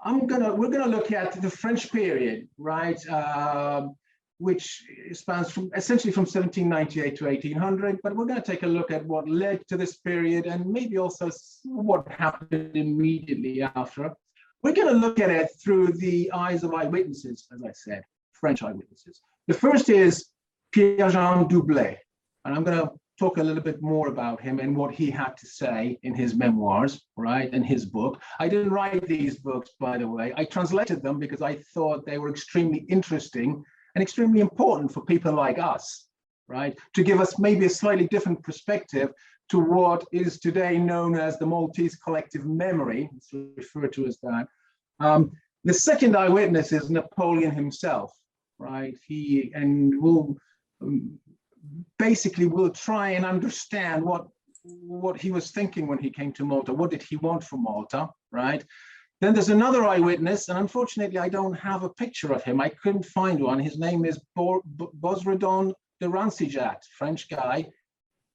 we're gonna look at the French period, right? Which spans from essentially from 1798 to 1800, but we're going to take a look at what led to this period and maybe also what happened immediately after. We're going to look at it through the eyes of eyewitnesses, as I said, French eyewitnesses. The first is Pierre-Jean Doublet, and I'm going to talk a little bit more about him and what he had to say in his memoirs, right, in his book. I didn't write these books, by the way. I translated them because I thought they were extremely interesting and extremely important for people like us, right? To give us maybe a slightly different perspective to what is today known as the Maltese collective memory. It's referred to as that. The second eyewitness is Napoleon himself, right? We'll try and understand what he was thinking when he came to Malta. What did he want from Malta, right? Then there's another eyewitness, and unfortunately, I don't have a picture of him. I couldn't find one. His name is Bosredon de Rancigat, French guy.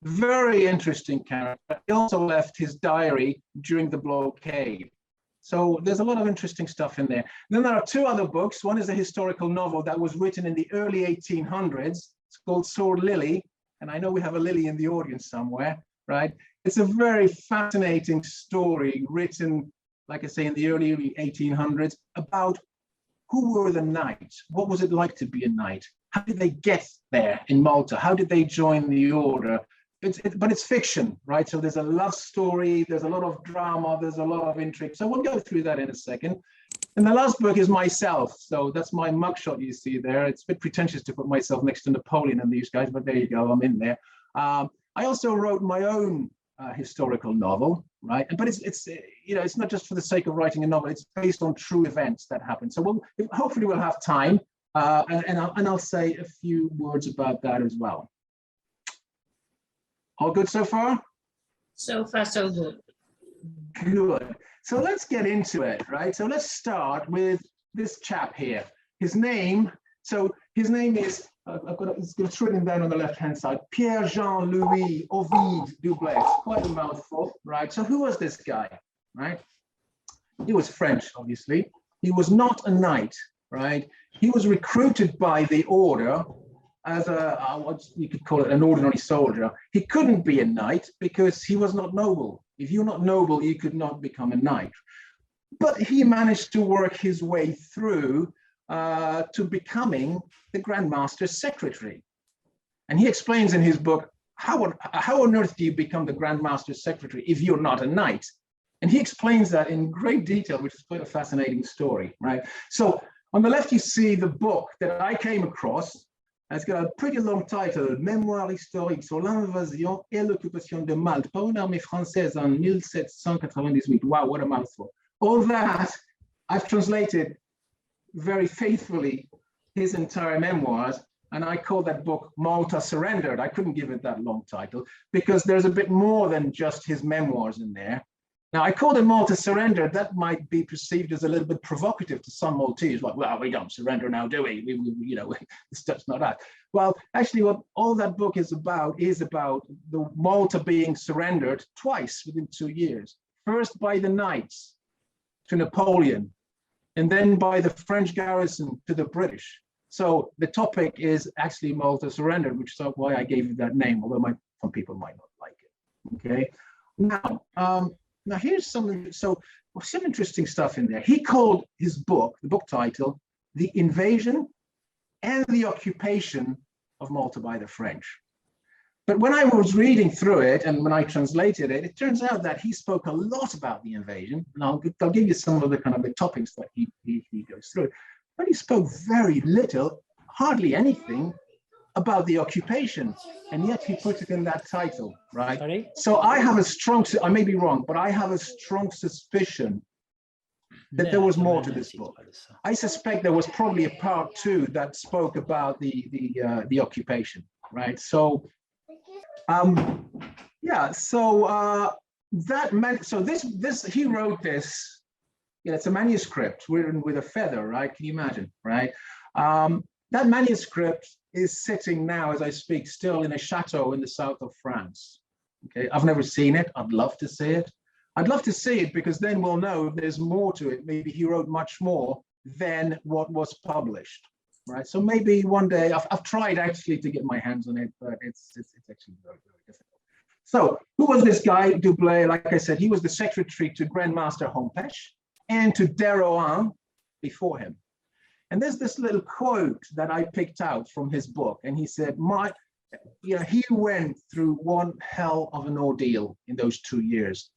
Very interesting character. He also left his diary during the blockade. So there's a lot of interesting stuff in there. Then there are two other books. One is a historical novel that was written in the early 1800s. It's called Sword Lily, and I know we have a Lily in the audience somewhere, right? It's a very fascinating story written, like I say, in the early 1800s, about who were the knights? What was it like to be a knight? How did they get there in Malta? How did they join the order? But it's fiction, right? So there's a love story, there's a lot of drama, there's a lot of intrigue. So we'll go through that in a second. And the last book is myself. So that's my mugshot you see there. It's a bit pretentious to put myself next to Napoleon and these guys, but there you go, I'm in there. I also wrote my own historical novel, right? But it's not just for the sake of writing a novel. It's based on true events that happened. So hopefully we'll have time, and I'll say a few words about that as well. All good so far? So far, so good. Good. So let's get into it, right? So let's start with this chap here. His name is, it's written down on the left-hand side, Pierre-Jean Louis Ovid Doublet. Quite a mouthful, right? So who was this guy, right? He was French, obviously. He was not a knight, right? He was recruited by the order as what you could call it, an ordinary soldier. He couldn't be a knight because he was not noble. If you're not noble, you could not become a knight. But he managed to work his way through to becoming the Grandmaster's secretary. And he explains in his book, how on earth do you become the Grandmaster's secretary if you're not a knight? And he explains that in great detail, which is quite a fascinating story, right? So on the left, you see the book that I came across. It's got a pretty long title, Mémoire historique sur l'invasion et l'occupation de Malte par une armée française en 1798. Wow, what a mouthful. All that, I've translated very faithfully his entire memoirs, and I call that book Malta Surrendered. I couldn't give it that long title because there's a bit more than just his memoirs in there. Now, I called it Malta Surrendered. That might be perceived as a little bit provocative to some Maltese, like, well, we don't surrender now, do we? The stuff's not that. Well, actually, what all that book is about the Malta being surrendered twice within 2 years. First by the Knights to Napoleon, and then by the French garrison to the British. So the topic is actually Malta Surrendered, which is why I gave it that name, although some people might not like it. Okay. Now here's some interesting stuff in there. He called his book, the book title, The Invasion and the Occupation of Malta by the French. But when I was reading through it and when I translated it, it turns out that he spoke a lot about the invasion. And I'll give you some of the kind of the topics that he goes through. But he spoke very little, hardly anything about the occupation, and yet he put it in that title, right? Sorry? So I have a strong, I may be wrong, but I have a strong suspicion that there was more to this book. I suspect there was probably a part 2 that spoke about the occupation, right? So, yeah. So this he wrote this. Yeah, it's a manuscript written with a feather, right? Can you imagine, right? That manuscript is sitting now, as I speak, still in a chateau in the south of France. Okay, I've never seen it. I'd love to see it. I'd love to see it because then we'll know if there's more to it. Maybe he wrote much more than what was published, right? So maybe one day, I've tried actually to get my hands on it, but it's actually very, very difficult. So who was this guy, Dublé? Like I said, he was the secretary to Grandmaster Hompesch and to de Rohan before him. And there's this little quote that I picked out from his book. And he said, he went through one hell of an ordeal in those 2 years,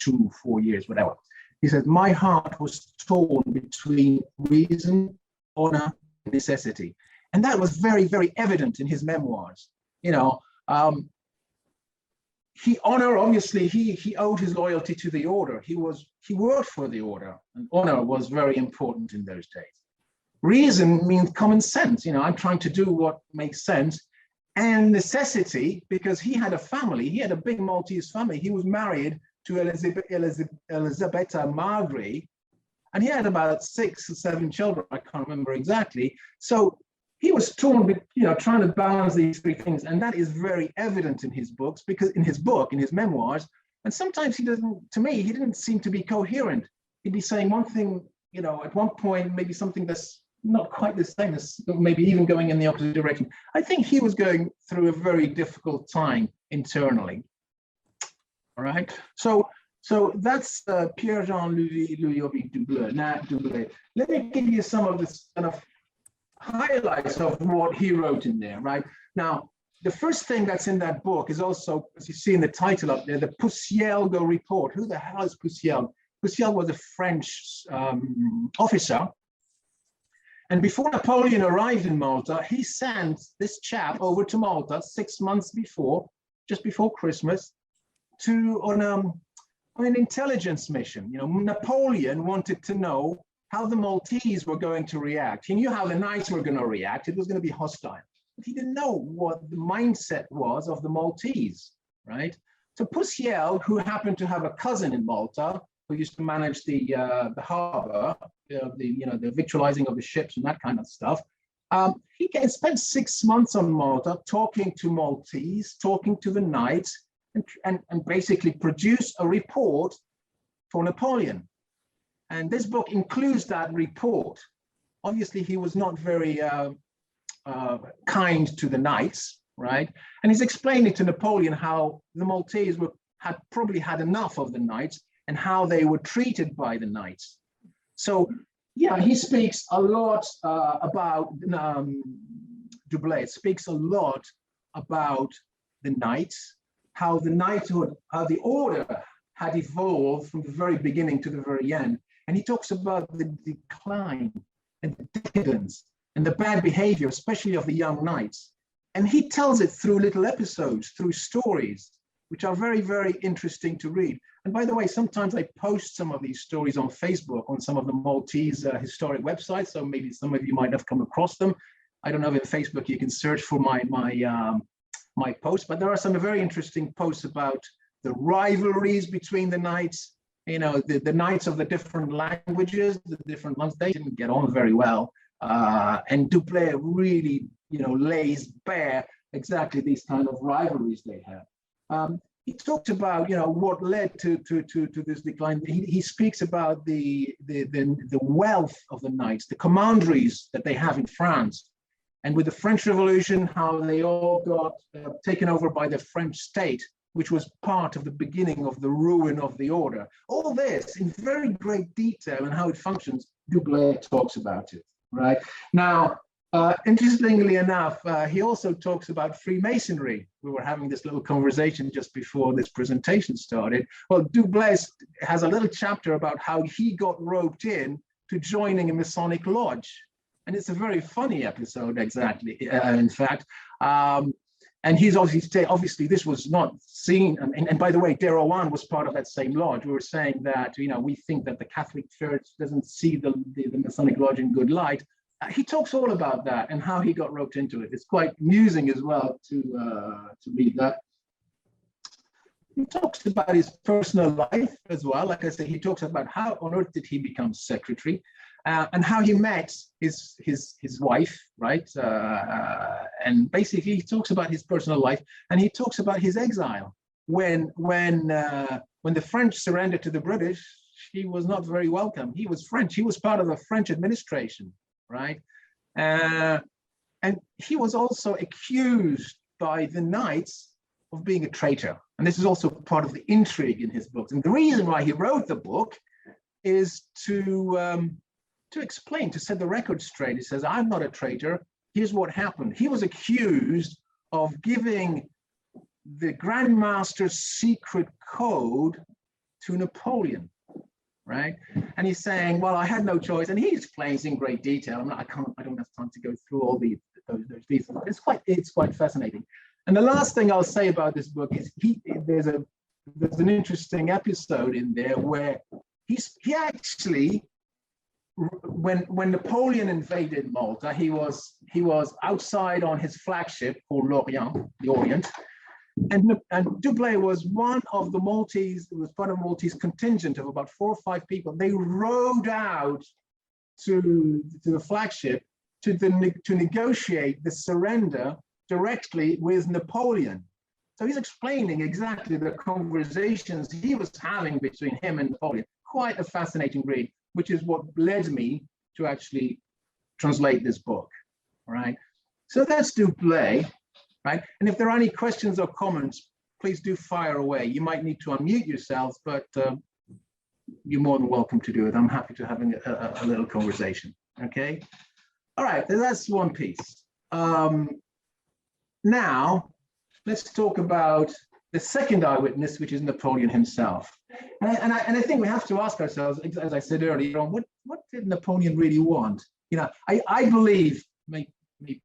4 years, whatever. He said, my heart was torn between reason, honor, and necessity. And that was very, very evident in his memoirs. Obviously, he owed his loyalty to the order. He worked for the order, and honor was very important in those days. Reason means common sense. I'm trying to do what makes sense. And necessity, because he had a family, he had a big Maltese family. He was married to Elisabetta Magri, and he had about 6 or 7 children. I can't remember exactly. So he was torn, trying to balance these 3 things. And that is very evident in his books, because in his memoirs, and sometimes he didn't seem to be coherent. He'd be saying one thing, at one point, maybe something that's not quite the same, as maybe even going in the opposite direction. I think he was going through a very difficult time internally. All right. So that's Pierre-Jean-Louis Dublé. Let me give you some of this kind of highlights of what he wrote in there, right? Now, the first thing that's in that book is also, as you see in the title up there, the Poussielgo report. Who the hell is Poussielgo? Poussielgo was a French officer. And before Napoleon arrived in Malta, he sent this chap over to Malta 6 months before, just before Christmas, on an intelligence mission. Napoleon wanted to know how the Maltese were going to react. He knew how the Knights were going to react. It was going to be hostile. But he didn't know what the mindset was of the Maltese, right? So Poussielgo, who happened to have a cousin in Malta, who used to manage the harbor, the victualizing of the ships and that kind of stuff. He spent 6 months on Malta talking to Maltese, talking to the Knights, and basically produced a report for Napoleon. And this book includes that report. Obviously, he was not very kind to the Knights, right? And he's explaining to Napoleon how the Maltese had probably had enough of the Knights and how they were treated by the Knights. So, yeah, he speaks a lot about, Dublé speaks a lot about the Knights, how the knighthood, how the order had evolved from the very beginning to the very end. And he talks about the decline and the decadence and the bad behavior, especially of the young knights. And he tells it through little episodes, through stories, which are very, very interesting to read. And by the way, sometimes I post some of these stories on Facebook, on some of the Maltese historic websites. So maybe some of you might have come across them. I don't know if in Facebook you can search for my posts, but there are some very interesting posts about the rivalries between the knights, the knights of the different languages, the different ones, they didn't get on very well. And Dublé really, lays bare exactly these kind of rivalries they have. He talked about, what led to this decline. He speaks about the wealth of the knights, the commanderies that they have in France. And with the French Revolution, how they all got taken over by the French state, which was part of the beginning of the ruin of the order. All this in very great detail and how it functions, Dublé talks about it, right? Now, interestingly enough, he also talks about Freemasonry. We were having this little conversation just before this presentation started. Well, Dublé has a little chapter about how he got roped in to joining a Masonic lodge. And it's a very funny episode, exactly, in fact. And he's obviously this was not seen. And by the way, de Rohan was part of that same lodge. We were saying that, we think that the Catholic Church doesn't see the Masonic lodge in good light. He talks all about that and how he got roped into it. It's quite amusing as well to read that. He talks about his personal life as well. Like I said, he talks about how on earth did he become secretary. And how he met his wife, right? And basically, he talks about his personal life, and he talks about his exile when when the French surrendered to the British, he was not very welcome. He was French. He was part of the French administration, right? And he was also accused by the knights of being a traitor. And this is also part of the intrigue in his books. And the reason why he wrote the book is to explain, to set the record straight. He says, I'm not a traitor. Here's what happened. He was accused of giving the Grandmaster's secret code to Napoleon, right? And he's saying, well, I had no choice. And he explains in great detail. I don't have time to go through all those details. It's quite fascinating. And the last thing I'll say about this book is there's an interesting episode in there where he actually, when Napoleon invaded Malta, he was outside on his flagship called the Orient, and Dublé was one of the Maltese, it was part of Maltese contingent of about 4 or 5 people. They rowed out to the flagship to negotiate the surrender directly with Napoleon. So he's explaining exactly the conversations he was having between him and Napoleon. Quite a fascinating read, which is what led me to actually translate this book, right? So that's Dublé, right? And if there are any questions or comments, please do fire away. You might need to unmute yourselves, but you're more than welcome to do it. I'm happy to have a little conversation, okay? All right, that's one piece. Now, let's talk about the second eyewitness, which is Napoleon himself. And I think we have to ask ourselves, as I said earlier, what did Napoleon really want? You know, I believe, maybe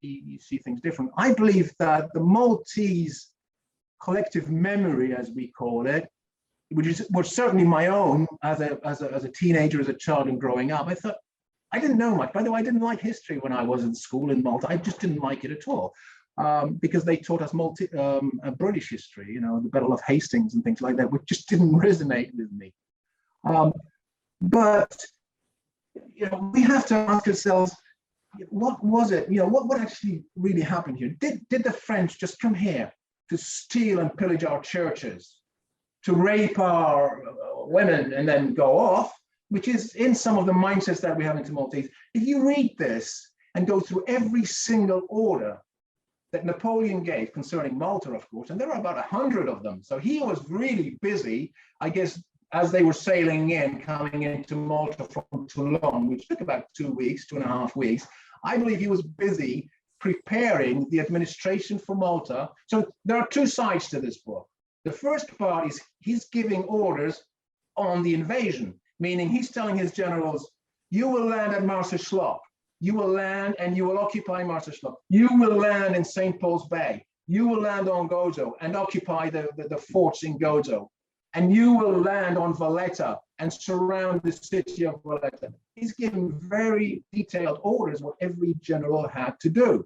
you see things different. I believe that the Maltese collective memory, as we call it, which was certainly my own as a teenager, as a child, and growing up. I didn't know much. By the way, I didn't like history when I was in school in Malta. I just didn't like it at all. Because they taught us British history, you know, the Battle of Hastings and things like that, which just didn't resonate with me. But, you know, we have to ask ourselves, what was it? You know, what actually really happened here? Did the French just come here to steal and pillage our churches, to rape our women and then go off, which is in some of the mindsets that we have into Maltese? If you read this and go through every single order that Napoleon gave concerning Malta, of course, and there are about 100 of them. So he was really busy, I guess, as they were coming into Malta from Toulon, which took about 2 weeks, 2.5 weeks. I believe he was busy preparing the administration for Malta. So there are 2 sides to this book. The first part is he's giving orders on the invasion, meaning he's telling his generals, you will land at Marseille. You will land and you will occupy Marseille. You will land in St. Paul's Bay. You will land on Gozo and occupy the forts in Gozo. And you will land on Valletta and surround the city of Valletta. He's giving very detailed orders what every general had to do.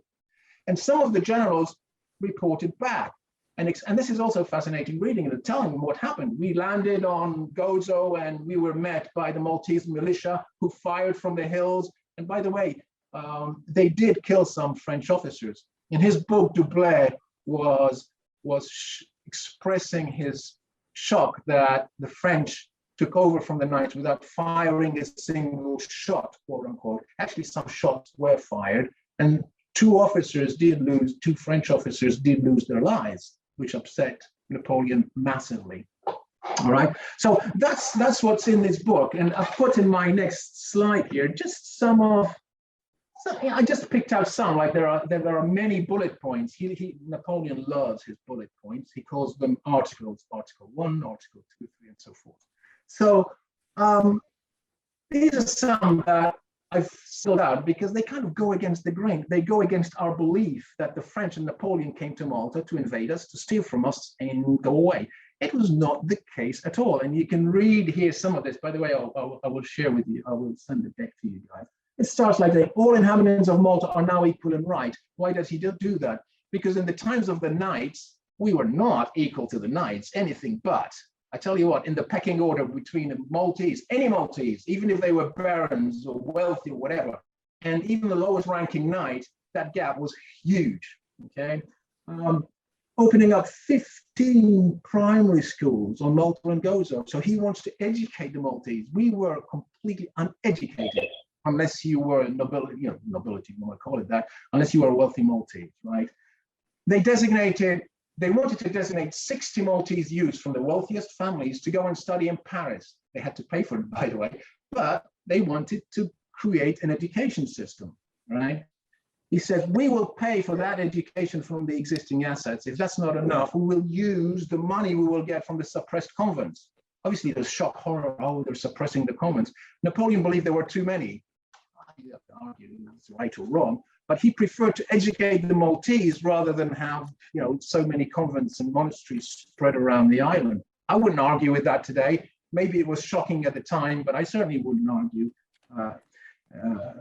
And some of the generals reported back. And this is also fascinating reading and telling them what happened. We landed on Gozo and we were met by the Maltese militia who fired from the hills. And by the way, they did kill some French officers. In his book, Dublé was expressing his shock that the French took over from the Knights without firing a single shot, quote unquote. Actually, some shots were fired, and 2 French officers did lose their lives, which upset Napoleon massively. All right, so that's what's in this book, and I've put in my next slide here just I just picked out some. Like there are many bullet points. Napoleon loves his bullet points. He calls them articles: Article 1, Article 2, 3, and so forth. So these are some that I've filled out because they kind of go against the grain. They go against our belief that the French and Napoleon came to Malta to invade us, to steal from us, and go away. It was not the case at all. And you can read here some of this. By the way, I will share with you. I will send it back to you guys. It starts like that. All inhabitants of Malta are now equal in right. Why does he do that? Because in the times of the knights, we were not equal to the knights, anything but. I tell you what, in the pecking order between the Maltese, any Maltese, even if they were barons or wealthy or whatever, and even the lowest ranking knight, that gap was huge, okay? opening up 15 primary schools on Malta and Gozo. So he wants to educate the Maltese. We were completely uneducated, unless you were nobility, nobility, you want to call it that, unless you were a wealthy Maltese, right? They wanted to designate 60 Maltese youths from the wealthiest families to go and study in Paris. They had to pay for it, by the way, but they wanted to create an education system, right? He says, we will pay for that education from the existing assets. If that's not enough, we will use the money we will get from the suppressed convents. Obviously, there's shock horror, oh, they're suppressing the convents. Napoleon believed there were too many. You have to argue it's right or wrong, but he preferred to educate the Maltese rather than have, so many convents and monasteries spread around the island. I wouldn't argue with that today. Maybe it was shocking at the time, but I certainly wouldn't argue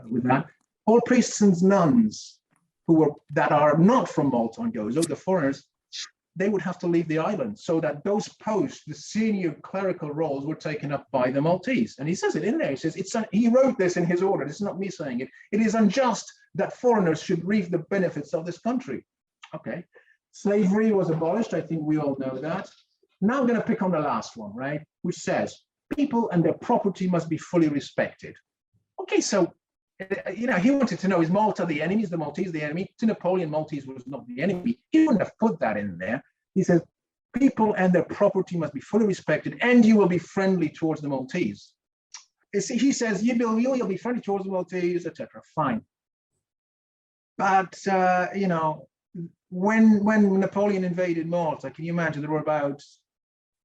with that. All priests and nuns that are not from Malta and Gozo, the foreigners, they would have to leave the island, so that those posts, the senior clerical roles, were taken up by the Maltese. And he says it in there. He says he wrote this in his order. This is not me saying it. It is unjust that foreigners should reap the benefits of this country. Okay. Slavery was abolished. I think we all know that. Now I'm going to pick on the last one, right? Which says people and their property must be fully respected. Okay, so he wanted to know, is Malta the enemy? Is the Maltese the enemy? To Napoleon, Maltese was not the enemy. He wouldn't have put that in there. He says, people and their property must be fully respected, and you will be friendly towards the Maltese. He says, you'll be friendly towards the Maltese, etc. Fine. But, when Napoleon invaded Malta, can you imagine there were about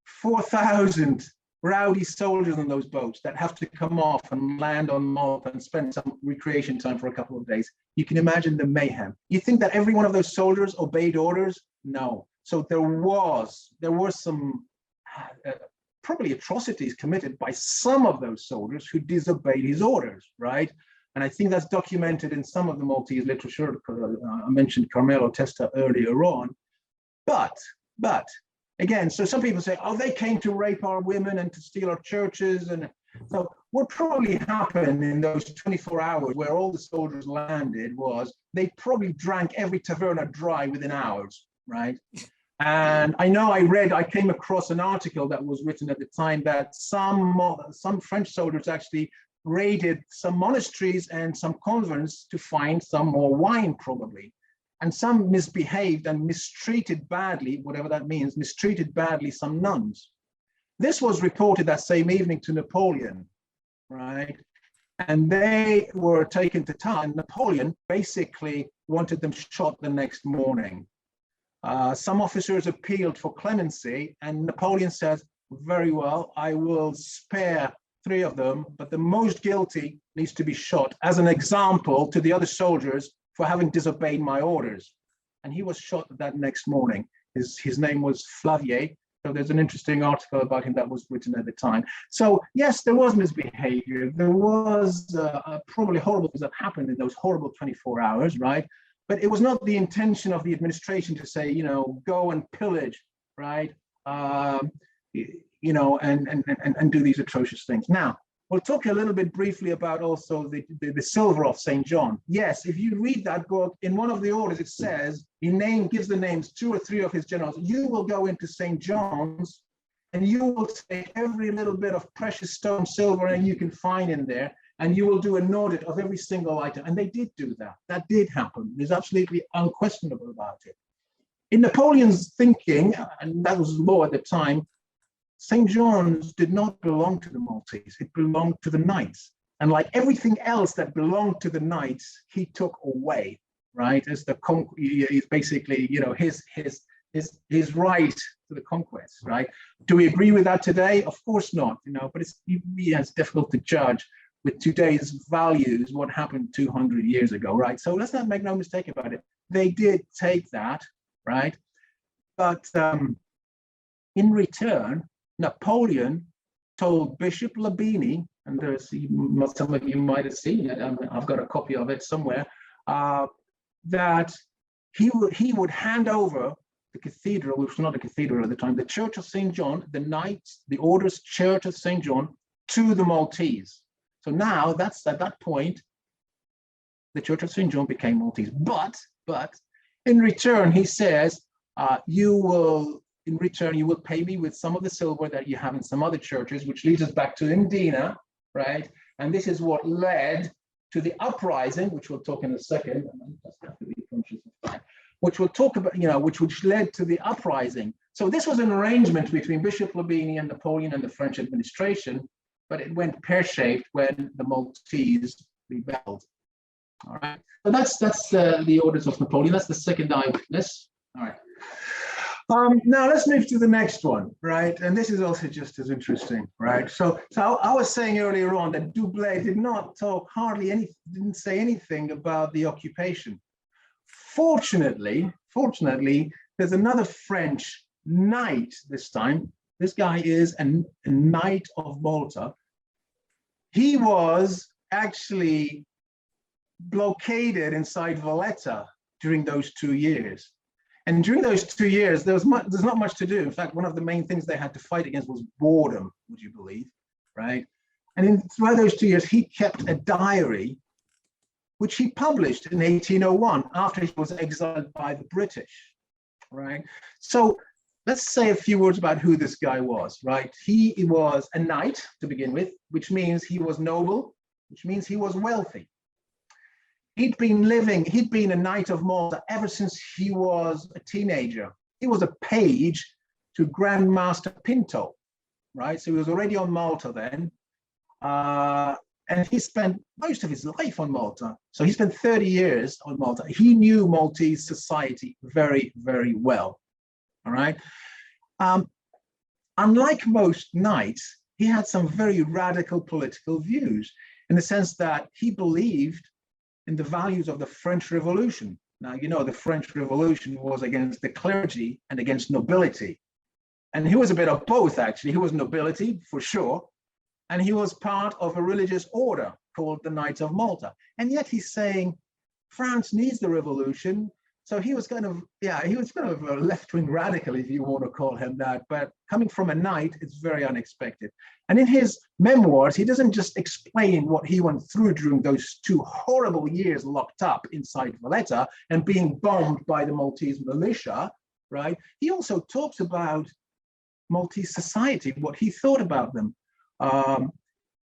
4,000 rowdy soldiers on those boats that have to come off and land on Malta and spend some recreation time for a couple of days. You can imagine the mayhem. You think that every one of those soldiers obeyed orders? No. So there were some probably atrocities committed by some of those soldiers who disobeyed his orders, right? And I think that's documented in some of the Maltese literature. I mentioned Carmelo Testa earlier on. But again, so some people say, oh, they came to rape our women and to steal our churches. And so what probably happened in those 24 hours where all the soldiers landed was they probably drank every taverna dry within hours, right? And I came across an article that was written at the time that some French soldiers actually raided some monasteries and some convents to find some more wine, probably. And some misbehaved and mistreated badly, whatever that means, mistreated badly some nuns. This was reported that same evening to Napoleon, right? And they were taken to town. Napoleon basically wanted them shot the next morning. Some officers appealed for clemency, and Napoleon says, very well, I will spare 3 of them, but the most guilty needs to be shot as an example to the other soldiers for having disobeyed my orders. And he was shot that next morning. His name was Flavier. So there's an interesting article about him that was written at the time. So yes, there was misbehavior. There was probably horrible things that happened in those horrible 24 hours, right? But it was not the intention of the administration to say, go and pillage, right? And do these atrocious things. Now, we'll talk a little bit briefly about also the silver of St. John. Yes, if you read that book, in one of the orders, it says, gives the names 2 or 3 of his generals. You will go into St. John's and you will take every little bit of precious stone, silver, and you can find in there, and you will do an audit of every single item. And they did do that. That did happen. There's absolutely unquestionable about it. In Napoleon's thinking, and that was law at the time, St. John's did not belong to the Maltese. It belonged to the knights. And like everything else that belonged to the knights, he took away, right? As is basically, his right to the conquest, right? Do we agree with that today? Of course not, but it's difficult to judge with today's values what happened 200 years ago, right? So let's not make no mistake about it. They did take that, right? But in return, Napoleon told Bishop Labini, and some of you might have seen it, I've got a copy of it somewhere, that he would hand over the cathedral, which was not a cathedral at the time, the Church of St. John, the Knights, the Order's Church of St. John, to the Maltese. So now, that's at that point, the Church of St. John became Maltese. But in return, he says, you will, in return, you will pay me with some of the silver that you have in some other churches, which leads us back to Indina, right? And this is what led to the uprising, which we'll talk in a second. Which we'll talk about, which led to the uprising. So this was an arrangement between Bishop Labini and Napoleon and the French administration, but it went pear-shaped when the Maltese rebelled. All right. So that's the orders of Napoleon. That's the second eyewitness. All right. Now let's move to the next one, right? And this is also just as interesting, right? So I was saying earlier on that Doublet did not talk didn't say anything about the occupation. Fortunately, there's another French knight this time. This guy is a knight of Malta. He was actually blockaded inside Valletta during those 2 years. And during those 2 years, there's not much to do. In fact, one of the main things they had to fight against was boredom, would you believe, right? And throughout those 2 years, he kept a diary, which he published in 1801 after he was exiled by the British, right? So let's say a few words about who this guy was, right? He was a knight to begin with, which means he was noble, which means he was wealthy. He'd been a knight of Malta ever since he was a teenager. He was a page to Grandmaster Pinto, right? So he was already on Malta then. And he spent most of his life on Malta. So he spent 30 years on Malta. He knew Maltese society very, very well, all right? Unlike most knights, he had some very radical political views in the sense that he believed in the values of the French Revolution. Now, the French Revolution was against the clergy and against nobility. And he was a bit of both, actually. He was nobility, for sure, and he was part of a religious order called the Knights of Malta. And yet he's saying France needs the revolution. So he was kind of a left-wing radical, if you want to call him that. But coming from a knight, it's very unexpected. And in his memoirs, he doesn't just explain what he went through during those 2 horrible years locked up inside Valletta and being bombed by the Maltese militia, right? He also talks about Maltese society, what he thought about them.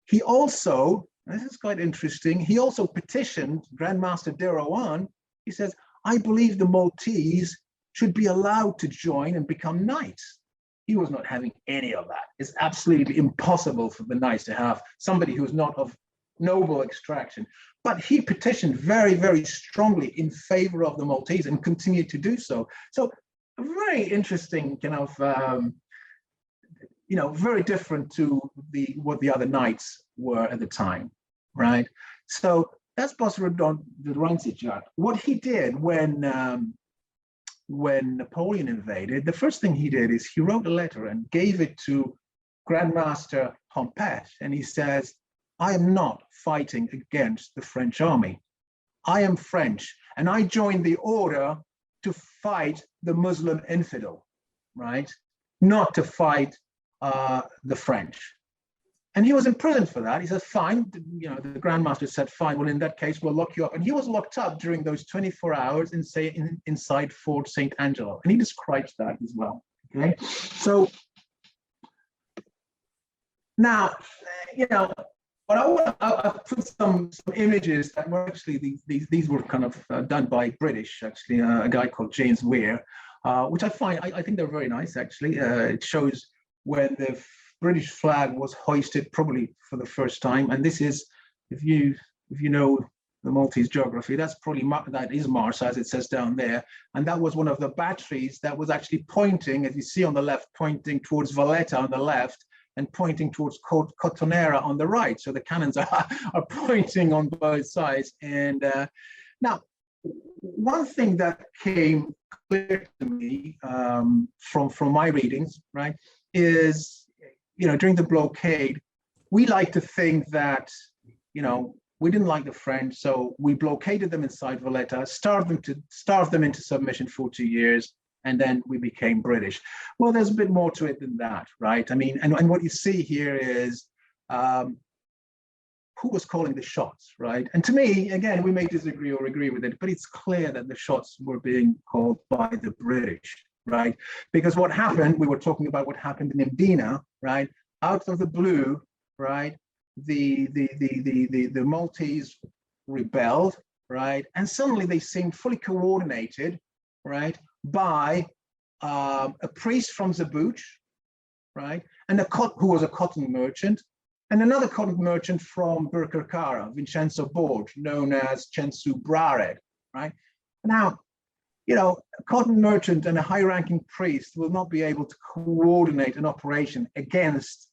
He also, this is quite interesting, he also petitioned Grandmaster de Rohan. He says, I believe the Maltese should be allowed to join and become knights. He was not having any of that. It's absolutely impossible for the knights to have somebody who's not of noble extraction. But he petitioned very, very strongly in favor of the Maltese and continued to do so. So a very interesting kind of, very different to what the other knights were at the time, right? So that's Bosredon the Rancic. What he did when Napoleon invaded, the first thing he did is he wrote a letter and gave it to Grandmaster Pompet, and he says, I am not fighting against the French army. I am French, and I joined the order to fight the Muslim infidel, right? Not to fight the French. And he was imprisoned for that. He said, fine, the Grandmaster said, fine, well, in that case, we'll lock you up. And he was locked up during those 24 hours inside Fort St. Angelo. And he describes that as well, okay? So now, I've put some images that were actually, these were kind of done by British, actually, a guy called James Weir, which I think they're very nice, actually. It shows when the British flag was hoisted probably for the first time. And this is, if you know the Maltese geography, that is Mars, as it says down there. And that was one of the batteries that was actually pointing, as you see on the left, pointing towards Valletta on the left and pointing towards Cotonera on the right. So the cannons are pointing on both sides. And now, one thing that came clear to me from my readings, right, is, during the blockade, we like to think that, we didn't like the French, so we blockaded them inside Valletta, starved them into submission for 2 years, and then we became British. Well, there's a bit more to it than that, right? I mean, and what you see here is who was calling the shots, right? And to me, again, we may disagree or agree with it, but it's clear that the shots were being called by the British, right? Because what happened, we were talking about what happened in Mdina, right? Out of the blue, right? The Maltese rebelled, right? And suddenly they seemed fully coordinated, right? By a priest from Zabuch, right? And who was a cotton merchant, and another cotton merchant from Birkirkara, Vincenzo Borg, known as Censu Brared, right? Now, you know, a cotton merchant and a high-ranking priest will not be able to coordinate an operation against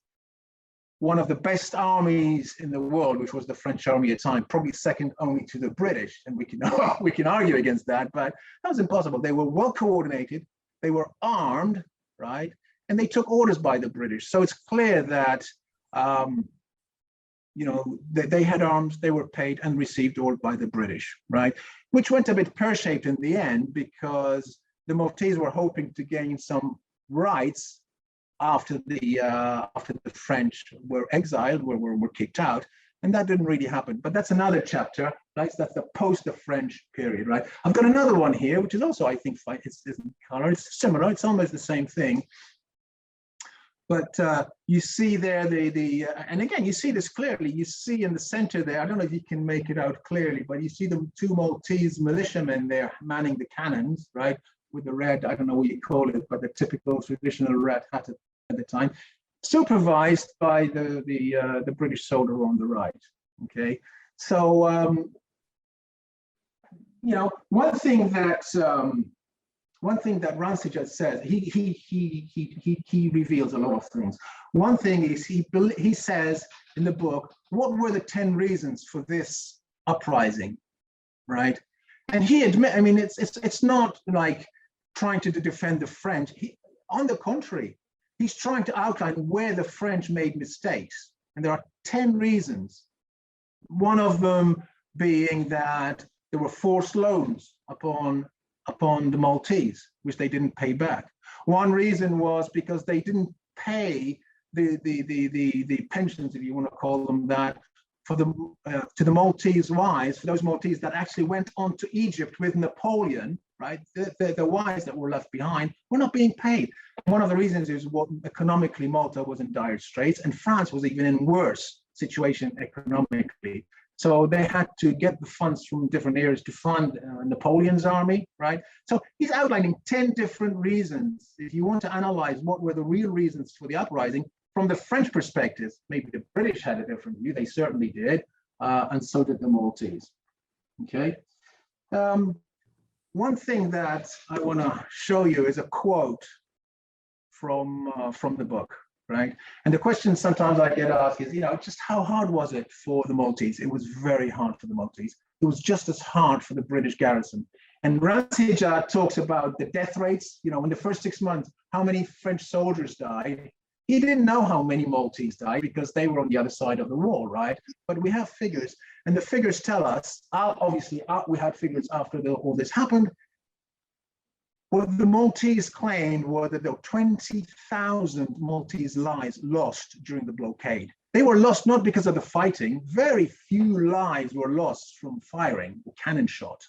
one of the best armies in the world, which was the French army at the time, probably second only to the British. And we can argue against that, but that was impossible. They were well coordinated, they were armed, right? And they took orders by the British. So it's clear that you know, they had arms, they were paid and received orders by the British, right? Which went a bit pear-shaped in the end because the Maltese were hoping to gain some rights after the French were exiled, were kicked out, and that didn't really happen. But that's another chapter, right? That's the post the French period, right? I've got another one here, which is also, I think, it's color. It's similar. It's almost the same thing. But you see there and again, you see this clearly. You see in the center there, I don't know if you can make it out clearly, but you see the two Maltese militiamen there manning the cannons, right? With the red, I don't know what you call it, but the typical traditional red hat at the time, supervised by the British soldier on the right. Okay, so you know, one thing that Ransiger says, he reveals a lot of things. One thing is he says in the book, what were the 10 reasons for this uprising, right? And he admits, I mean, it's not like trying to defend the French. On the contrary, he's trying to outline where the French made mistakes. And there are 10 reasons. One of them being that there were forced loans upon the Maltese, which they didn't pay back. One reason was because they didn't pay the pensions, if you want to call them that, for to the Maltese wives, for those Maltese that actually went on to Egypt with Napoleon, right? The wives that were left behind were not being paid. One of the reasons is what economically Malta was in dire straits, and France was even in worse situation economically. So they had to get the funds from different areas to fund Napoleon's army, right? So he's outlining 10 different reasons. If you want to analyze what were the real reasons for the uprising, from the French perspective, maybe the British had a different view, they certainly did, and so did the Maltese, okay? One thing that I wanna show you is a quote from the book, right? And the question sometimes I get asked is, you know, just how hard was it for the Maltese? It was very hard for the Maltese. It was just as hard for the British garrison. And Ransiger talks about the death rates, you know, in the first 6 months, how many French soldiers died. He didn't know how many Maltese died because they were on the other side of the wall, right? But we have figures, and the figures tell us, obviously, we had figures after all this happened. What the Maltese claimed were that there were 20,000 Maltese lives lost during the blockade. They were lost not because of the fighting. Very few lives were lost from firing, cannon shot.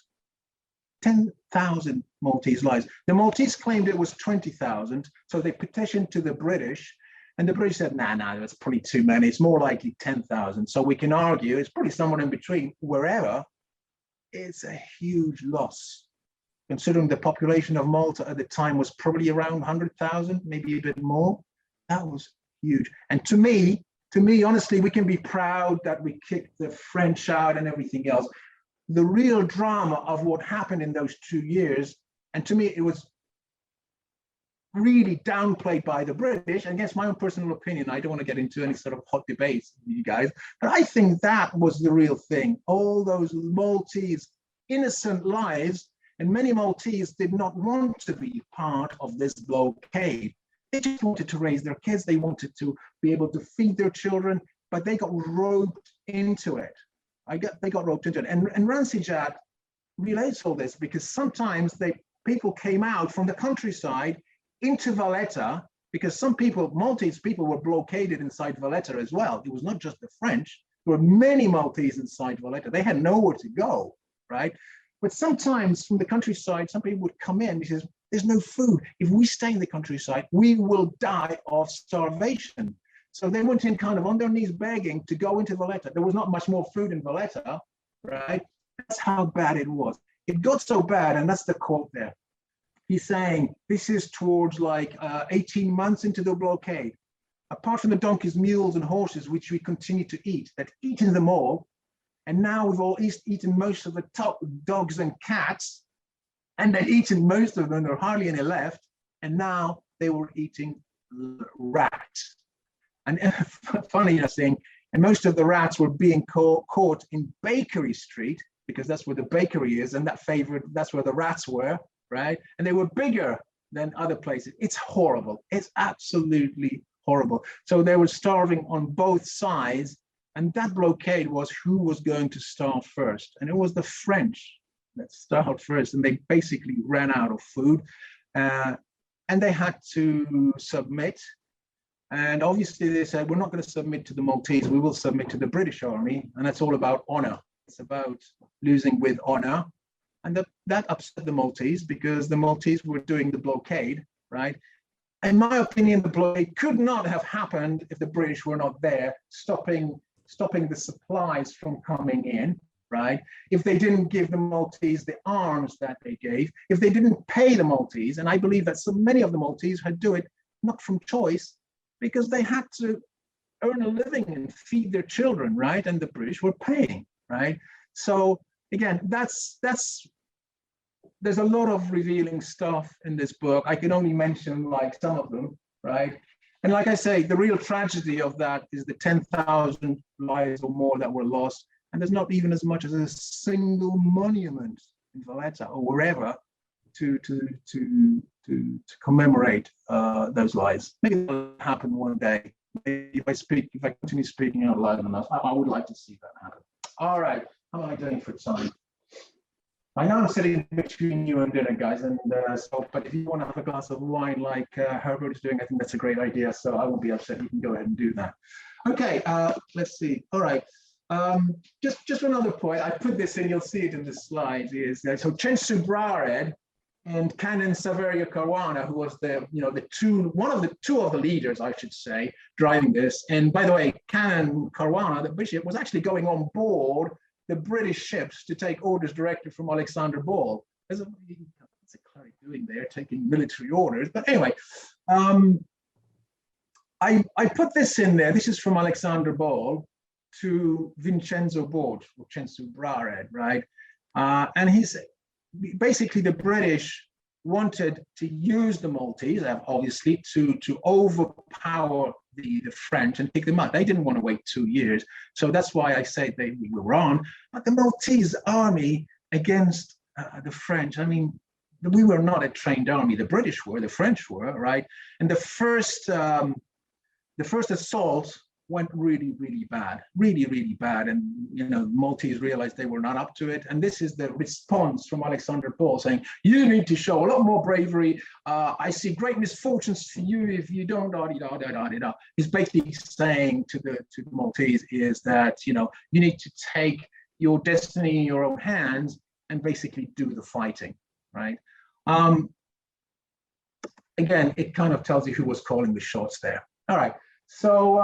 10,000 Maltese lives. The Maltese claimed it was 20,000, so they petitioned to the British, and the British said, nah, that's probably too many. It's more likely 10,000. So we can argue it's probably somewhere in between. Wherever, it's a huge loss. Considering the population of Malta at the time was probably around 100,000, maybe a bit more, that was huge. And to me, honestly, we can be proud that we kicked the French out and everything else. The real drama of what happened in those 2 years, and to me, it was really downplayed by the British. And against my own personal opinion, I don't want to get into any sort of hot debates with you guys, but I think that was the real thing. All those Maltese innocent lives, and many Maltese did not want to be part of this blockade. They just wanted to raise their kids. They wanted to be able to feed their children, but they got roped into it. They got roped into it. And Ransiger relates all this because sometimes people came out from the countryside into Valletta because some people, Maltese people, were blockaded inside Valletta as well. It was not just the French. There were many Maltese inside Valletta. They had nowhere to go, right? But sometimes from the countryside, some people would come in because There's no food. If we stay in the countryside, we will die of starvation. So they went in kind of on their knees begging to go into Valletta. There was not much more food in Valletta, right? That's how bad it was. It got so bad, and that's the quote there. He's saying, this is towards like 18 months into the blockade. Apart from the donkeys, mules, and horses, which we continue to eat, they'd eaten them all. And now we've all eaten most of the top dogs and cats, and they'd eaten most of them, there are hardly any left. And now they were eating rats. And funny thing, and most of the rats were being caught in Bakery Street, because that's where the bakery is, and that's where the rats were, right? And they were bigger than other places. It's horrible. It's absolutely horrible. So they were starving on both sides, and that blockade was who was going to starve first. And it was the French that starved first, and they basically ran out of food, and they had to submit. And obviously they said, we're not going to submit to the Maltese, we will submit to the British army. And that's all about honor. It's about losing with honor. And that upset the Maltese, because the Maltese were doing the blockade, right? In my opinion, the blockade could not have happened if the British were not there, stopping the supplies from coming in, right? If they didn't give the Maltese the arms that they gave, if they didn't pay the Maltese, and I believe that so many of the Maltese had do it not from choice, because they had to earn a living and feed their children, right? And the British were paying, right? So again, there's a lot of revealing stuff in this book. I can only mention like some of them, right? And like I say, the real tragedy of that is the 10,000 lives or more that were lost. And there's not even as much as a single monument in Valletta or wherever to commemorate those lives. Maybe that'll happen one day. Maybe if I continue speaking out loud enough, I would like to see that happen. All right, how am I doing for time? I know I'm sitting between you and dinner, guys, and but if you want to have a glass of wine like Herbert is doing, I think that's a great idea. So I won't be upset. You can go ahead and do that. Okay, let's see. All right. Just another point. I put this in. You'll see it in the slides. Is so Censu Brared and Canon Saverio Caruana, who was one of the leaders, I should say, driving this. And by the way, Canon Caruana, the bishop, was actually going on board the British ships to take orders directly from Alexander Ball. What's a cleric doing there, taking military orders? But anyway, I put this in there. This is from Alexander Ball to Vincenzo Borg, or Censu Brared, right? And he's basically the British wanted to use the Maltese, obviously, to overpower the French and take them out. They didn't want to wait 2 years. So that's why I say we were on. But the Maltese army against the French, I mean, we were not a trained army. The British were, the French were, right? And the first assault went really, really bad, really bad. And, Maltese realized they were not up to it. And this is the response from Alexander Paul saying, you need to show a lot more bravery. I see great misfortunes for you if you don't, da-di-da. He's basically saying to the Maltese is that, you need to take your destiny in your own hands and basically do the fighting, right? Again, it kind of tells you who was calling the shots there. All right, so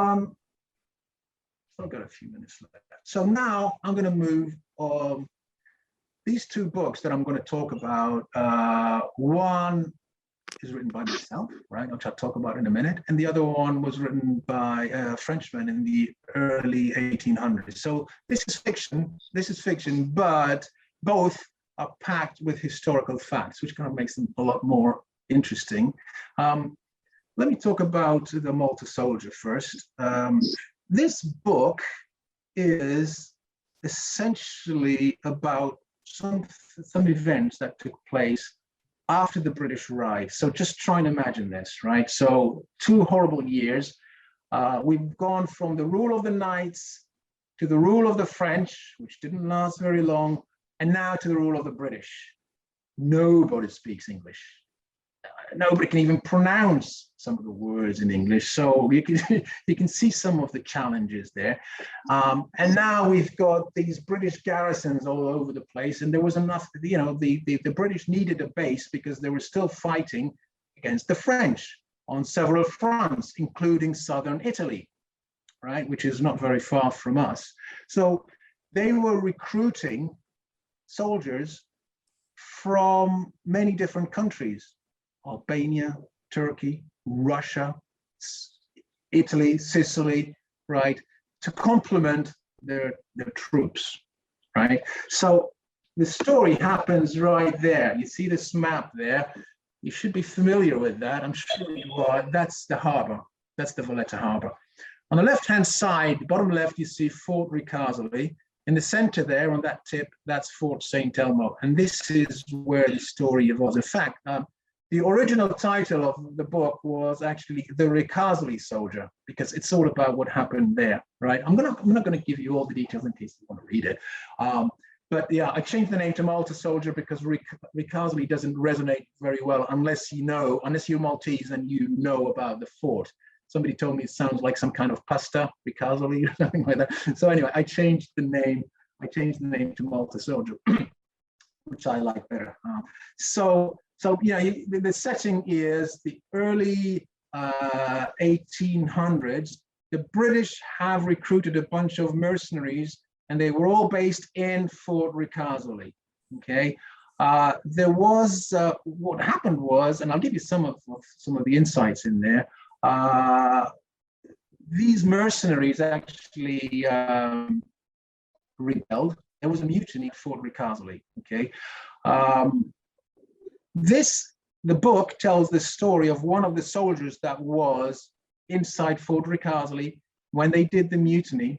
I've got a few minutes left. So now I'm going to move on these two books that I'm going to talk about. One is written by myself, right, which I'll talk about in a minute. And the other one was written by a Frenchman in the early 1800s. So this is fiction, but both are packed with historical facts, which kind of makes them a lot more interesting. Let me talk about the Malta Soldier first. This book is essentially about some events that took place after the British arrived. So just try and imagine this, right? So 2 horrible years. We've gone from the rule of the Knights to the rule of the French, which didn't last very long, and now to the rule of the British. Nobody speaks English. nobody can even pronounce some of the words in English. So you can you can see some of the challenges there. And now we've got these British garrisons all over the place, and there was enough, you know, the British needed a base because they were still fighting against the French on several fronts, including southern Italy, right, which is not very far from us. So they were recruiting soldiers from many different countries: Albania, Turkey, Russia, Italy, Sicily, right, to complement their troops, right? So the story happens right there. You see this map there. You should be familiar with that. I'm sure you are. That's the harbor. That's the Valletta harbor. On the left-hand side, bottom left, you see Fort Ricasoli. In the center there, on that tip, that's Fort St. Elmo. And this is where the story evolves. In fact, the original title of the book was actually The Ricasoli Soldier, because it's all about what happened there, right? I'm not going to give you all the details in case you want to read it. But yeah, I changed the name to Malta Soldier because Ricasoli doesn't resonate very well unless you're Maltese and you know about the fort. Somebody told me it sounds like some kind of pasta, Ricasoli or something like that. So anyway, I changed the name to Malta Soldier, which I like better. So yeah, the setting is the early 1800s. The British have recruited a bunch of mercenaries, and they were all based in Fort Ricasoli. Okay, there was what happened was, and I'll give you some of the insights in there. These mercenaries actually rebelled. There was a mutiny at Fort Ricasoli. Okay. The book tells the story of one of the soldiers that was inside Fort Ricasoli when they did the mutiny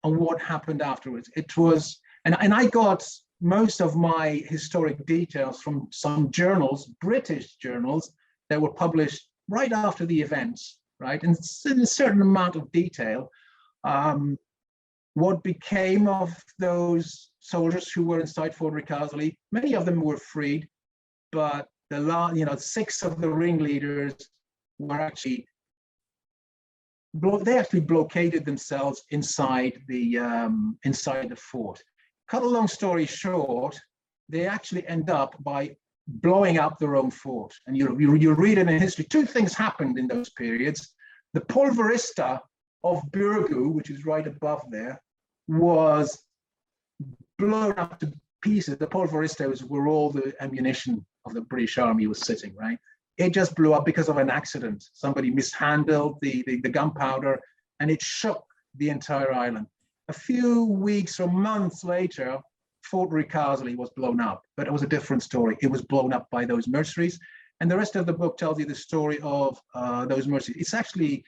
and what happened afterwards. It was, and I got most of my historic details from some journals, British journals, that were published right after the events, right? And in a certain amount of detail, what became of those soldiers who were inside Fort Ricasoli. Many of them were freed, but the 6 of the ringleaders were actually blockaded themselves inside the fort. Cut a long story short, they actually end up by blowing up their own fort. And you read it in history. 2 things happened in those periods. The Polverista of Burgu, which is right above there, was blown up to pieces. The Polverista was where all the ammunition of the British Army was sitting, right? It just blew up because of an accident. Somebody mishandled the gunpowder, and it shook the entire island. A few weeks or months later, Fort Ricasoli was blown up, but it was a different story. It was blown up by those mercenaries, and the rest of the book tells you the story of those mercenaries. It's actually,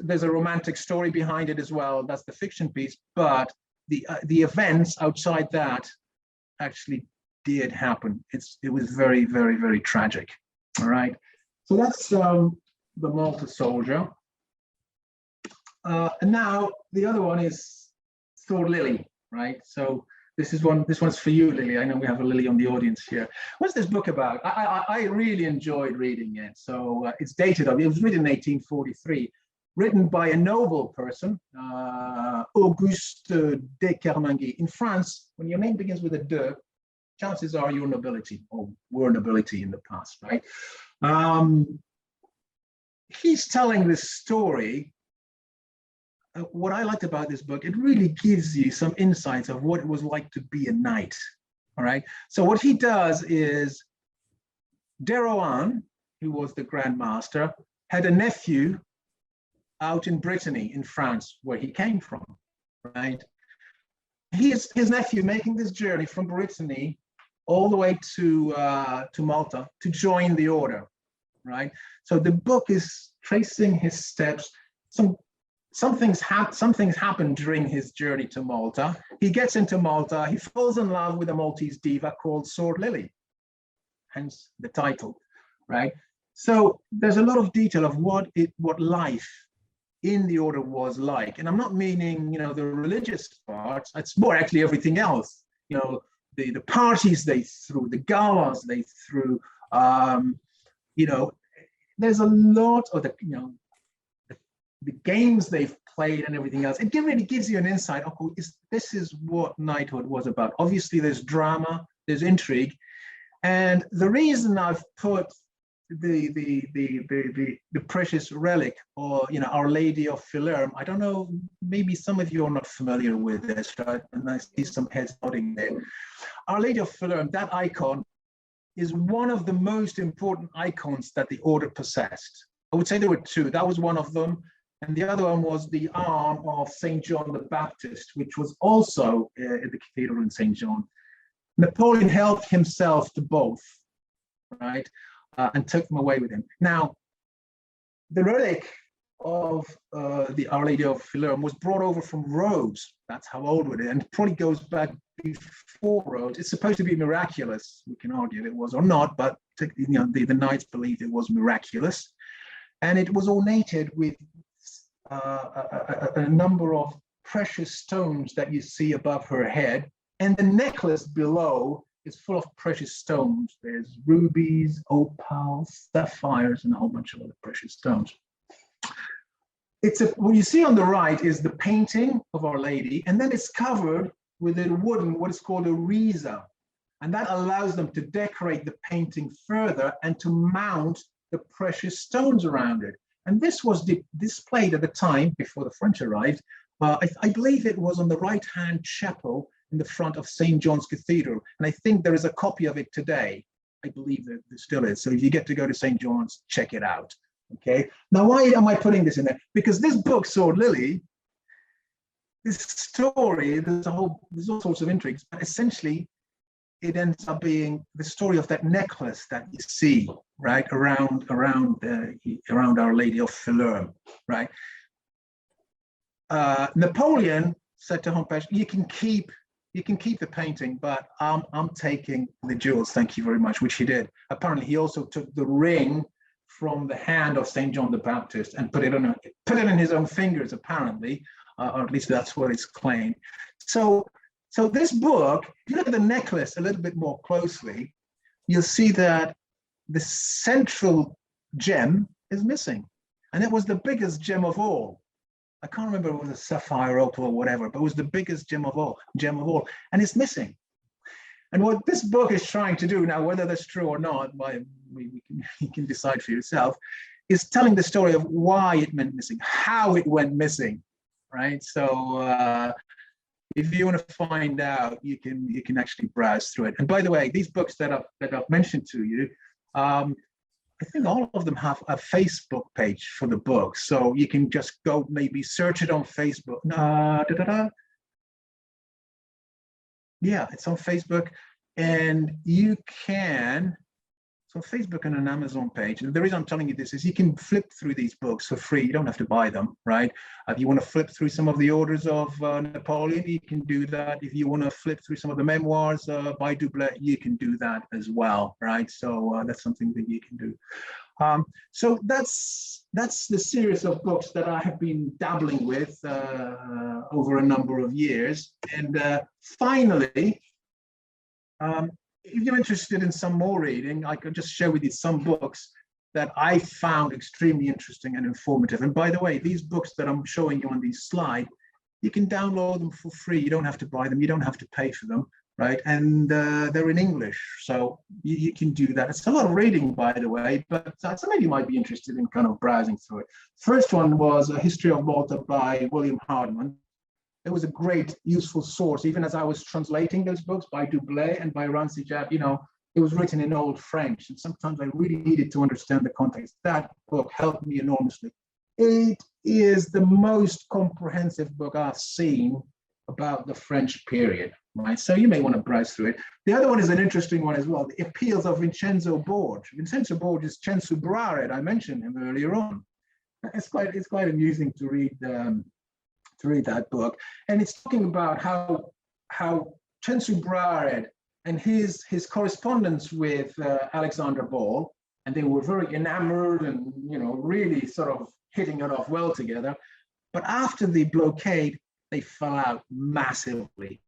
there's a romantic story behind it as well. That's the fiction piece, but the events outside that actually did happen. It was very, very, very tragic. All right, so that's the Malta Soldier. And now the other one is Sword Lily, right? So this one's for you, Lily. I know we have a Lily on the audience here. What's this book about? I really enjoyed reading it. So it's dated. It was written in 1843, written by a noble person, Auguste de Kermanguy. In France, when your name begins with a de, chances are you're nobility, or were nobility in the past, right? He's telling this story. What I liked about this book, it really gives you some insights of what it was like to be a knight, all right? So what he does is, de Rohan, who was the Grandmaster, had a nephew out in Brittany, in France, where he came from, right? His nephew making this journey from Brittany all the way to Malta to join the order, right? So the book is tracing his steps. Some things happen during his journey to Malta. He gets into Malta. He falls in love with a Maltese diva called Sword Lily, hence the title, right? So there's a lot of detail of what life in the order was like, and I'm not meaning the religious parts. It's more actually everything else. The parties they threw, the galas they threw, You know, there's a lot of the games they've played and everything else. It really gives you an insight. Okay, this is what knighthood was about. Obviously, there's drama, there's intrigue, and the reason I've put the precious relic, or Our Lady of Philerm. I don't know, maybe some of you are not familiar with this, right? And I see some heads nodding there. Our Lady of Philerm, that icon, is one of the most important icons that the order possessed. I would say there were two. That was one of them. And the other one was the arm of St. John the Baptist, which was also in the cathedral in St. John. Napoleon held himself to both, right? And took them away with him. Now, the relic of the Our Lady of Philerm was brought over from Rhodes. That's how old it is, and it probably goes back before Rhodes. It's supposed to be miraculous. We can argue if it was or not, but the knights believed it was miraculous, and it was ornated with a number of precious stones that you see above her head, and the necklace below is full of precious stones. There's rubies, opals, sapphires, and a whole bunch of other precious stones. What you see on the right is the painting of Our Lady, and then it's covered with a wooden, what is called a reza. And that allows them to decorate the painting further and to mount the precious stones around it. And this was displayed at the time, before the French arrived. I believe it was on the right-hand chapel in the front of St. John's Cathedral. And I think there is a copy of it today. I believe that there still is. So if you get to go to St. John's, check it out. Okay. Now, why am I putting this in there? Because this book, Sword Lily, this story, there's all sorts of intrigues, but essentially it ends up being the story of that necklace that you see, right, around Our Lady of Philerm, right? Napoleon said to Hompeche, you can keep the painting, but I'm taking the jewels, thank you very much, which he did. Apparently, he also took the ring from the hand of St. John the Baptist and put it in his own fingers, apparently, or at least that's what it's claimed. So this book, if you look at the necklace a little bit more closely, you'll see that the central gem is missing, and it was the biggest gem of all. I can't remember if it was a sapphire, opal, or whatever, but it was the biggest gem of all, and it's missing. And what this book is trying to do now, whether that's true or not, you can decide for yourself, is telling the story of why it went missing, how it went missing, right? So if you want to find out, you can actually browse through it. And by the way, these books that I've mentioned to you, I think all of them have a Facebook page for the book, so you can just go maybe search it on Facebook. Yeah, it's on Facebook, and you can. So Facebook and an Amazon page. And the reason I'm telling you this is you can flip through these books for free. You don't have to buy them, right? If you want to flip through some of the orders of Napoleon, you can do that. If you want to flip through some of the memoirs by Doublet, you can do that as well, right? So that's something that you can do. So that's the series of books that I have been dabbling with over a number of years. And finally, if you're interested in some more reading, I could just share with you some books that I found extremely interesting and informative. And by the way, these books that I'm showing you on these slides, you can download them for free. You don't have to buy them. You don't have to pay for them, right? And they're in English, so you can do that. It's a lot of reading, by the way, but some of you might be interested in kind of browsing through it. First one was A History of Malta by William Hardman. It was a great, useful source. Even as I was translating those books by Doublet and by Rancière, it was written in Old French, and sometimes I really needed to understand the context. That book helped me enormously. It is the most comprehensive book I've seen about the French period, right? So you may want to browse through it. The other one is an interesting one as well, The Appeals of Vincenzo Borgia. Vincenzo Borgia is censurare. I mentioned him earlier on. It's quite amusing to read that book, and it's talking about how censurare and his correspondence with Alexander Ball, and they were very enamored and really sort of hitting it off well together. But after the blockade, they fell out massively.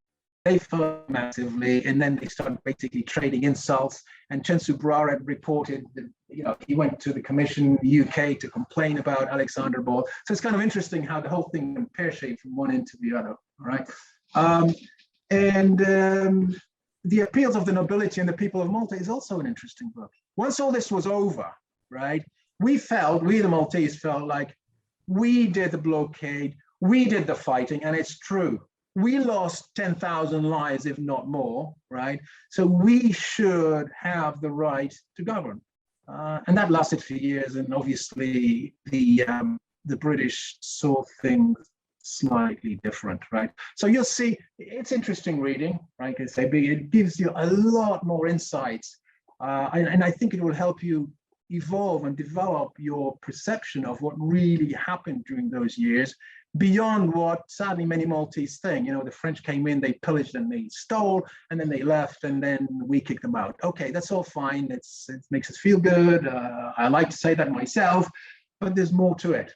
They fell massively, and then they started basically trading insults. And Chen Subrar had reported that, he went to the Commission UK to complain about Alexander Ball. So it's kind of interesting how the whole thing went pear-shaped from one end to the other. All right. The Appeals of the Nobility and the People of Malta is also an interesting book. Once all this was over, right, we the Maltese felt like we did the blockade, we did the fighting, and it's true. We lost 10,000 lives, if not more, right? So we should have the right to govern. And that lasted for years, and obviously the British saw things slightly different, right? So you'll see, it's interesting reading, right? It gives you a lot more insights, and I think it will help you evolve and develop your perception of what really happened during those years, beyond what sadly many Maltese think. The French came in, they pillaged and they stole, and then they left, and then we kicked them out. Okay, that's all fine. It makes us feel good. I like to say that myself, but there's more to it.